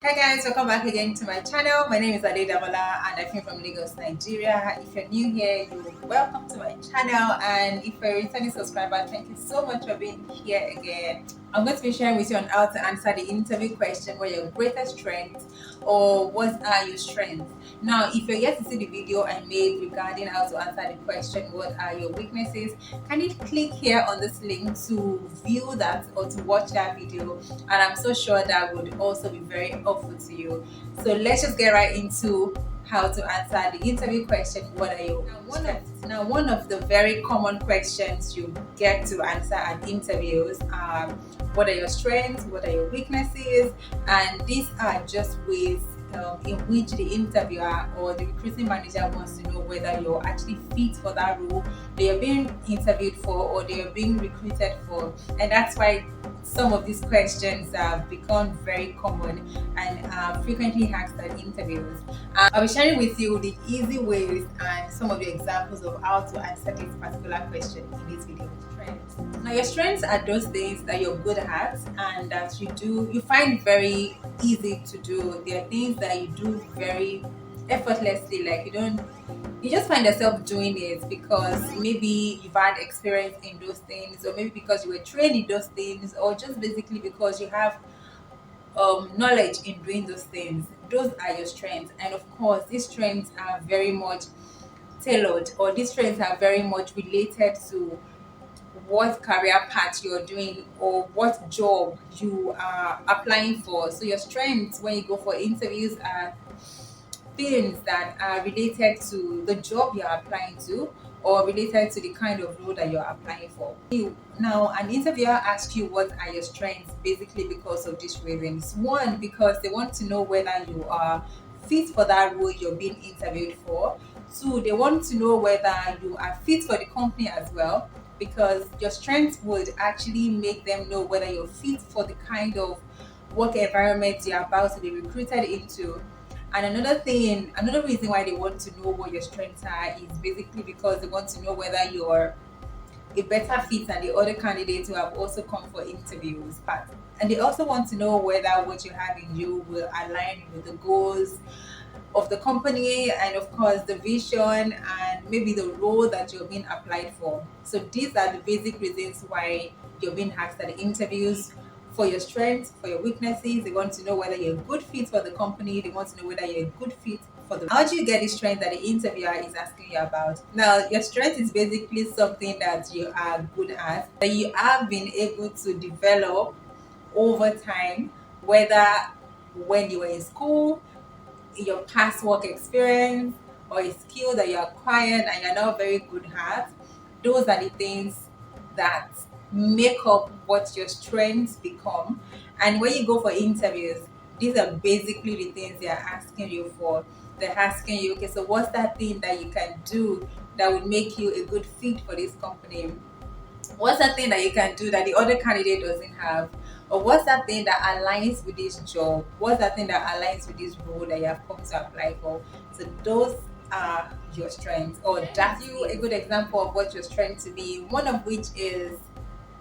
Hi guys, welcome back again to my channel. My name is Ade Damola and I came from Lagos, Nigeria. If you're new here, you're welcome to my channel, and if you're a returning subscriber, thank you so much for being here again. I'm going to be sharing with you on how to answer the interview question: what are your greatest strengths or what are your strengths? Now, if you're yet to see the video I made regarding how to answer the question, what are your weaknesses, can you click here on this link to view that or to watch that video? And I'm so sure that would also be very helpful to you. So let's just get right into how to answer the interview question: what are you? One of the very common questions you get to answer at interviews are: what are your strengths, what are your weaknesses? And these are just ways in which the interviewer or the recruiting manager wants to know whether you're actually fit for that role they are being interviewed for or they are being recruited for. And that's why some of these questions have become very common and frequently asked at interviews. I'll be sharing with you the easy ways and some of the examples of how to answer this particular question in this video. Strengths. Now, your strengths are those things that you're good at and that you find very easy to do. They are things that you do very effortlessly, like you just find yourself doing it because maybe you've had experience in those things, or maybe because you were trained in those things, or just basically because you have knowledge in doing those things. Those are your strengths, and of course these strengths are very much tailored, or these strengths are very much related to what career path you're doing or what job you are applying for. So your strengths when you go for interviews are things that are related to the job you're applying to or related to the kind of role that you're applying for. Now, an interviewer asks you what are your strengths basically because of these reasons. One, because they want to know whether you are fit for that role you're being interviewed for. Two, they want to know whether you are fit for the company as well, because your strengths would actually make them know whether you're fit for the kind of work environment you're about to be recruited into. And another reason why they want to know what your strengths are is basically because they want to know whether you're a better fit than the other candidates who have also come for interviews. And they also want to know whether what you have in you will align with the goals of the company and of course the vision and maybe the role that you're being applied for. So these are the basic reasons why you're being asked at the interviews: for your strengths, for your weaknesses. They want to know whether you're a good fit for the company. They want to know whether you're a good fit for the. How do you get the strength that the interviewer is asking you about? Now, your strength is basically something that you are good at, that you have been able to develop over time, whether when you were in school, your past work experience, or a skill that you acquired and you're now very good at. Those are the things that make up what your strengths become. And when you go for interviews, these are basically the things they're asking you for. They're asking you, okay, so what's that thing that you can do that would make you a good fit for this company? What's that thing that you can do that the other candidate doesn't have? Or what's that thing that aligns with this job? What's that thing that aligns with this role that you have come to apply for? So those are your strengths, or that's you a good example of what your strengths to be. One of which is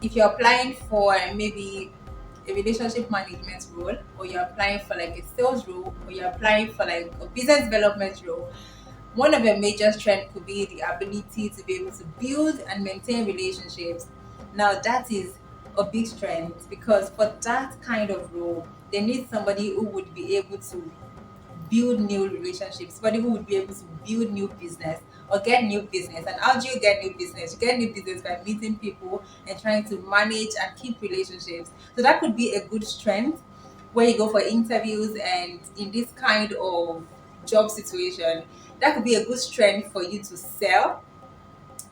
if you're applying for maybe a relationship management role, or you're applying for like a sales role, or you're applying for like a business development role. One of your major strengths could be the ability to be able to build and maintain relationships. Now, that is a big strength because for that kind of role, they need somebody who would be able to build new relationships, somebody who would be able to build new business or get new business. And how do you get new business? You get new business by meeting people and trying to manage and keep relationships. So that could be a good strength where you go for interviews, and in this kind of job situation, that could be a good strength for you to sell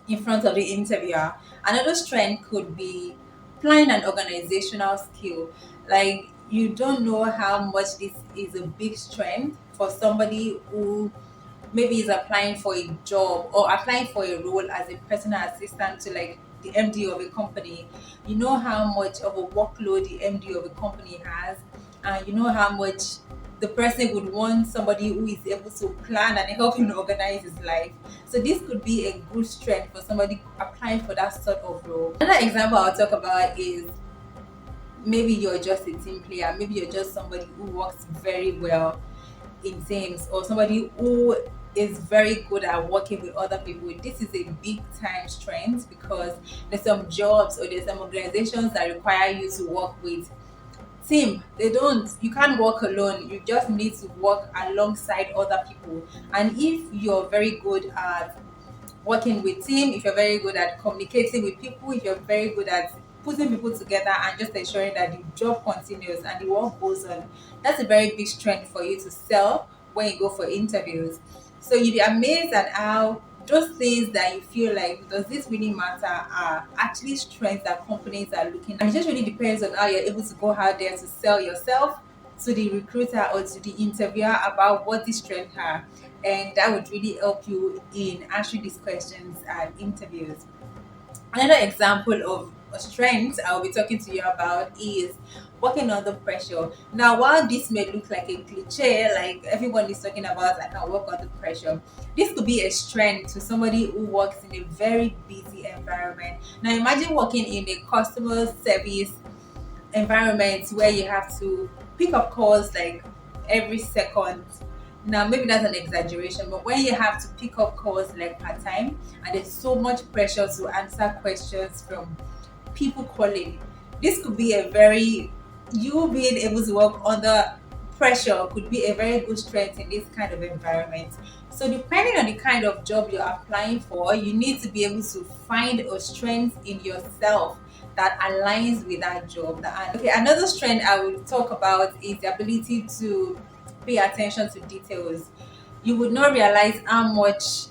in front of the interviewer. Another strength could be plan and organizational skill. Like, you don't know how much this is a big strength for somebody who maybe is applying for a job or applying for a role as a personal assistant to like the MD of a company. You know how much of a workload the MD of a company has, and you know how much the person would want somebody who is able to plan and help him organize his life. So this could be a good strength for somebody applying for that sort of role. Another example I'll talk about is maybe you're just a team player, maybe you're just somebody who works very well in teams, or somebody who is very good at working with other people. This is a big time strength, because there's some jobs or there's some organizations that require you to work with team. They don't, you can't work alone, you just need to work alongside other people. And if you're very good at working with team, if you're very good at communicating with people, if you're very good at putting people together and just ensuring that the job continues and the work goes on, that's a very big strength for you to sell when you go for interviews. So you'd be amazed at how those things that you feel like, does this really matter, are actually strengths that companies are looking at. And it just really depends on how you're able to go out there to sell yourself to the recruiter or to the interviewer about what these strengths are, and that would really help you in answering these questions at interviews. Another example of a strength I'll be talking to you about is working under pressure. Now, while this may look like a cliche, like everyone is talking about, I can work under pressure, this could be a strength to somebody who works in a very busy environment. Now, imagine working in a customer service environments where you have to pick up calls like every second. Now, maybe that's an exaggeration, but when you have to pick up calls like part time, and there's so much pressure to answer questions from people calling, this could be a very, you being able to work under pressure could be a very good strength in this kind of environment. So depending on the kind of job you're applying for, you need to be able to find a strength in yourself that aligns with that job. Okay, another strength I will talk about is the ability to pay attention to details. You would not realize how much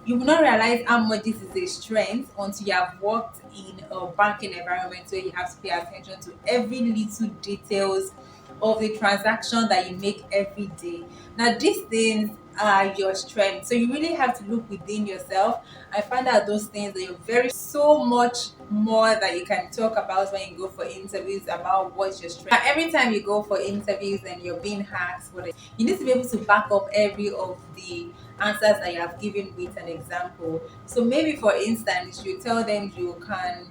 you will not realize how much this is a strength until you have worked in a banking environment where you have to pay attention to every little details of the transaction that you make every day. Now, these things are your strength. So you really have to look within yourself and find out those things that you're very, so much more that you can talk about when you go for interviews about what's your strength. Now, every time you go for interviews and you're being asked you need to be able to back up every of the answers that you have given with an example. So maybe for instance, you tell them you can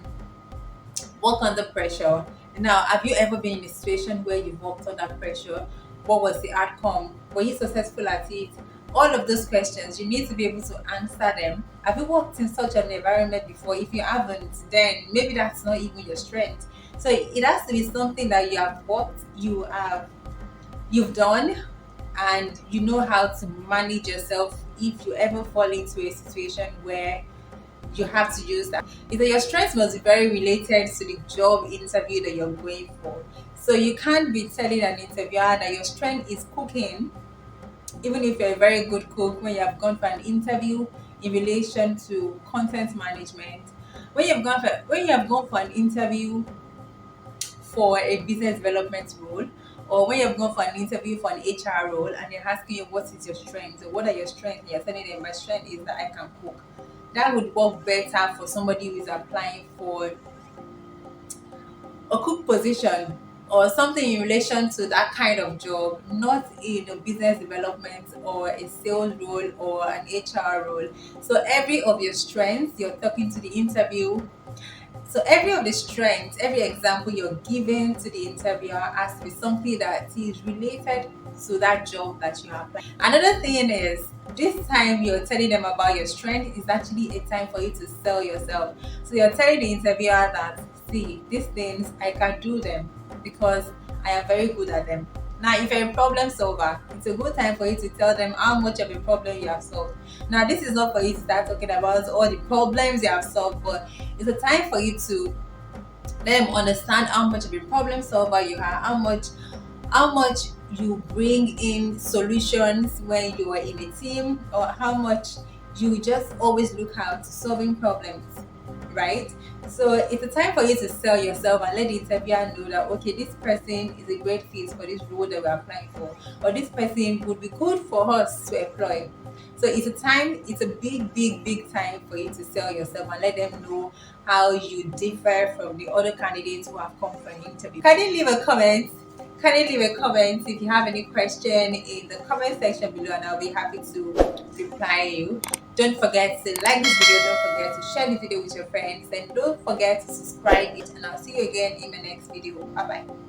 work under pressure. Now, have you ever been in a situation where you've worked under pressure? What was the outcome? Were you successful at it? All of those questions, you need to be able to answer them. Have you worked in such an environment before? If you haven't, then maybe that's not even your strength. So it has to be something that you have worked, you've done, and you know how to manage yourself if you ever fall into a situation where you have to use that. Is that your strength must be very related to the job interview that you're going for. So you can't be telling an interviewer that your strength is cooking, even if you're a very good cook, when you have gone for an interview in relation to content management. When you have gone for an interview for a business development role, or when you've gone for an interview for an HR role and they're asking you what is your strength, or what are your strengths, and you're telling them my strength is that I can cook. That would work better for somebody who is applying for a cook position or something in relation to that kind of job, not in a business development or a sales role or an HR role. So every of your strengths you're talking to the interview, so every of the strengths, every example you're giving to the interviewer has to be something that is related to that job that you have. Another thing is, this time you're telling them about your strength is actually a time for you to sell yourself. So you're telling the interviewer that, see, these things I can do them because I am very good at them. Now, if you're a problem solver, it's a good time for you to tell them how much of a problem you have solved. Now, this is not for you to start talking about all the problems you have solved, but it's a time for you to let them understand how much of a problem solver you are, how much you bring in solutions when you are in a team, or how much you just always look out to solving problems, right? So it's a time for you to sell yourself and let the interviewer know that, okay, this person is a great fit for this role that we're applying for, or this person would be good for us to employ. So it's a big time for you to sell yourself and let them know how you differ from the other candidates who have come for an interview. Kindly leave a comment if you have any question in the comment section below, and I'll be happy to reply you. Don't forget to like this video, don't forget to share the video with your friends, and don't forget to subscribe it, and I'll see you again in my next video. Bye bye.